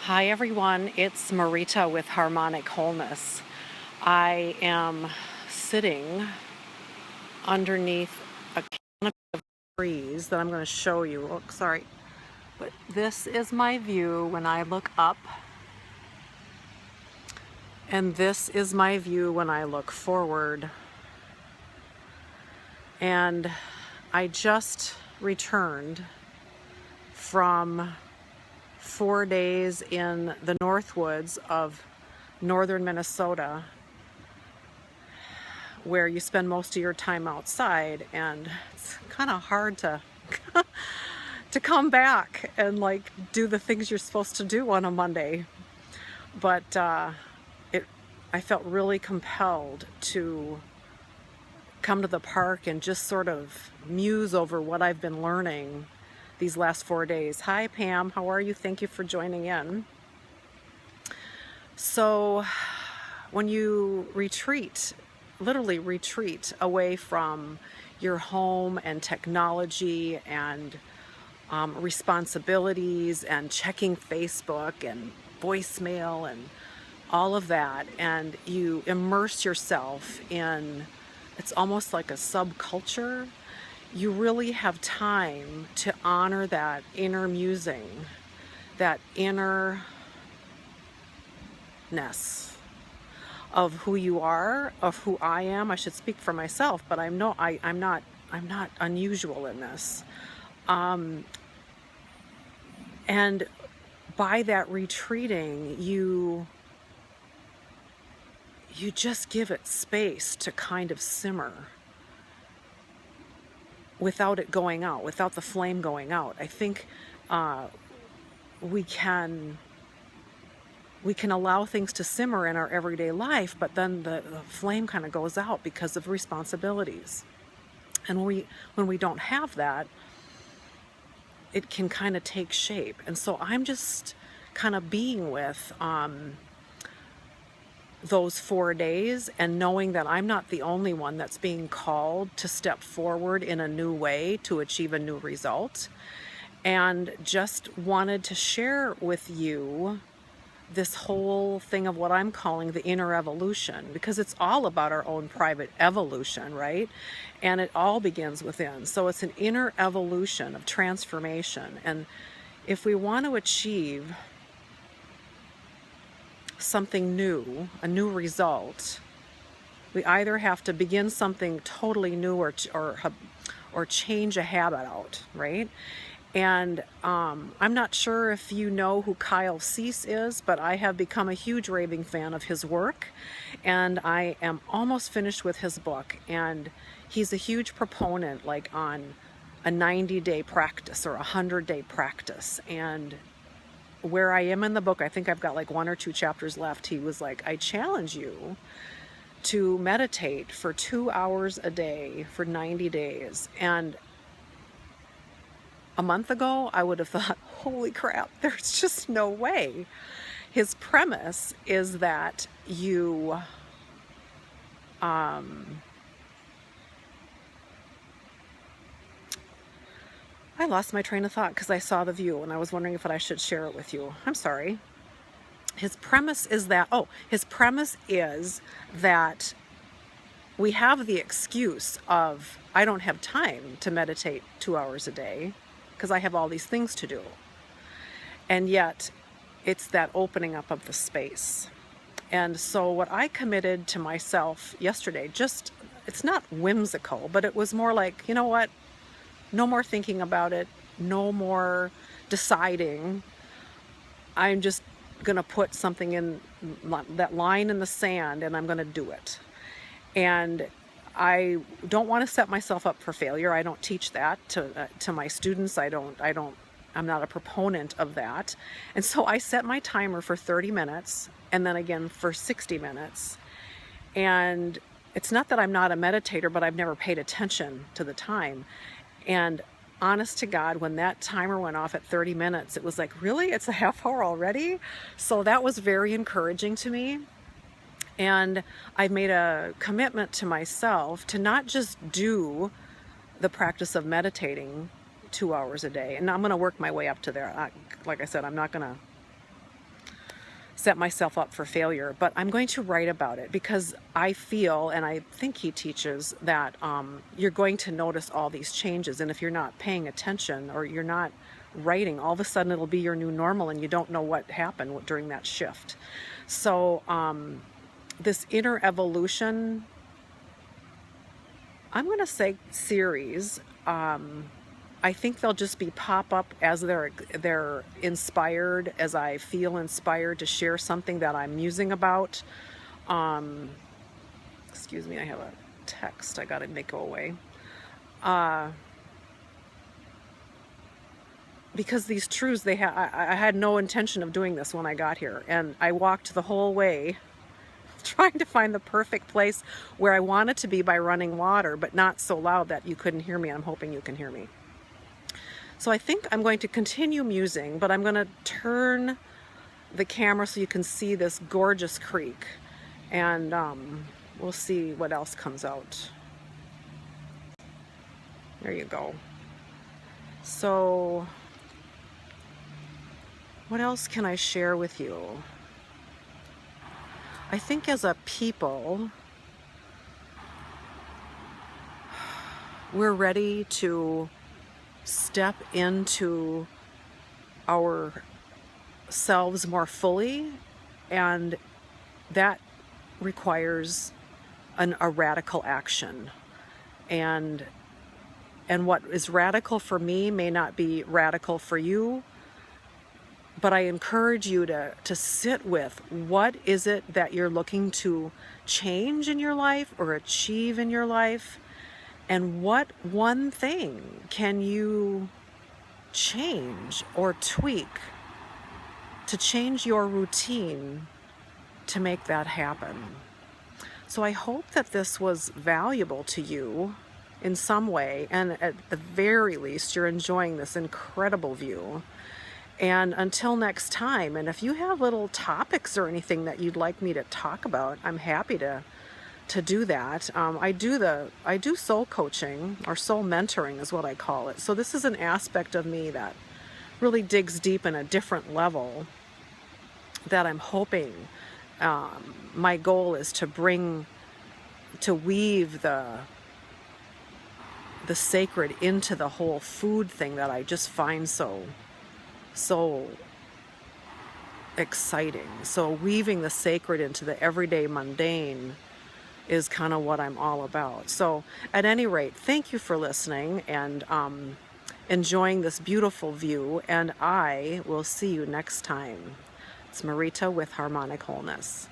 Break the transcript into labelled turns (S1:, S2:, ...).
S1: Hi everyone, it's Marita with Harmonic Wholeness. I am sitting underneath a canopy of trees that I'm going to show you. Oh, sorry. But this is my view when I look up, and this is my view when I look forward. And I just returned from 4 days in the Northwoods of northern Minnesota, where you spend most of your time outside, and it's kind of hard to to come back and do the things you're supposed to do on a Monday. But I felt really compelled to come to the park and just sort of muse over what I've been learning these last 4 days. Hi Pam, how are you? Thank you for joining in. So when you literally retreat away from your home and technology and responsibilities and checking Facebook and voicemail and all of that, and you immerse yourself in, it's almost like a subculture, you really have time to honor that inner musing, that innerness of who you are, of who I am. I should speak for myself, but I'm not unusual in this. And by that retreating, you just give it space to kind of simmer without it going out, without the flame going out. I think we can allow things to simmer in our everyday life, but then the flame kind of goes out because of responsibilities. And when we don't have that, it can kind of take shape. And so I'm just kind of being with those 4 days and knowing that I'm not the only one that's being called to step forward in a new way to achieve a new result. And just wanted to share with you this whole thing of what I'm calling the inner evolution, because it's all about our own private evolution, right? And it all begins within. So it's an inner evolution of transformation. And if we want to achieve something new, a new result, we either have to begin something totally new or change a habit out, right? And I'm not sure if you know who Kyle Cease is, but I have become a huge raving fan of his work, and I am almost finished with his book. And he's a huge proponent on a 90-day practice or a 100-day practice. And where I am in the book, I think I've got 1 or 2 chapters left. He was like, I challenge you to meditate for 2 hours a day for 90 days. And a month ago, I would have thought, holy crap, there's just no way. His premise is that you I lost my train of thought because I saw the view and I was wondering if I should share it with you. I'm sorry. His premise is that we have the excuse of, I don't have time to meditate 2 hours a day because I have all these things to do. And yet it's that opening up of the space. And so what I committed to myself yesterday, it's not whimsical, but it was more like, you know what? No more thinking about it, no more deciding. I'm just going to put something in that line in the sand, and I'm going to do it. And I don't want to set myself up for failure. I don't teach that to my students. I'm not a proponent of that. And so I set my timer for 30 minutes and then again for 60 minutes. And it's not that I'm not a meditator, but I've never paid attention to the time. And honest to God, when that timer went off at 30 minutes, it was like, really? It's a half hour already? So that was very encouraging to me. And I've made a commitment to myself to not just do the practice of meditating 2 hours a day. And I'm going to work my way up to there. Like I said, I'm not going to set myself up for failure, but I'm going to write about it because I feel, and I think he teaches, that you're going to notice all these changes, and if you're not paying attention or you're not writing, all of a sudden it'll be your new normal and you don't know what happened during that shift. So this inner evolution, I'm going to say series, I think they'll just be pop up as they're inspired, as I feel inspired to share something that I'm musing about. Excuse me, I have a text I gotta make go away. Because these truths, I had no intention of doing this when I got here, and I walked the whole way trying to find the perfect place where I wanted to be by running water, but not so loud that you couldn't hear me. I'm hoping you can hear me. So I think I'm going to continue musing, but I'm going to turn the camera so you can see this gorgeous creek, and we'll see what else comes out. There you go. So what else can I share with you? I think as a people, we're ready to step into ourselves more fully, and that requires a radical action. And what is radical for me may not be radical for you, but I encourage you to sit with what is it that you're looking to change in your life or achieve in your life, and what one thing can you change or tweak to change your routine to make that happen. So I hope that this was valuable to you in some way, and at the very least you're enjoying this incredible view. And until next time, and if you have little topics or anything that you'd like me to talk about, I'm happy to do that. I do soul coaching, or soul mentoring is what I call it. So this is an aspect of me that really digs deep in a different level that I'm hoping, my goal is to weave the sacred into the whole food thing that I just find so exciting. So weaving the sacred into the everyday mundane is kind of what I'm all about. So at any rate, thank you for listening and enjoying this beautiful view, and I will see you next time. It's Marita with Harmonic Wholeness.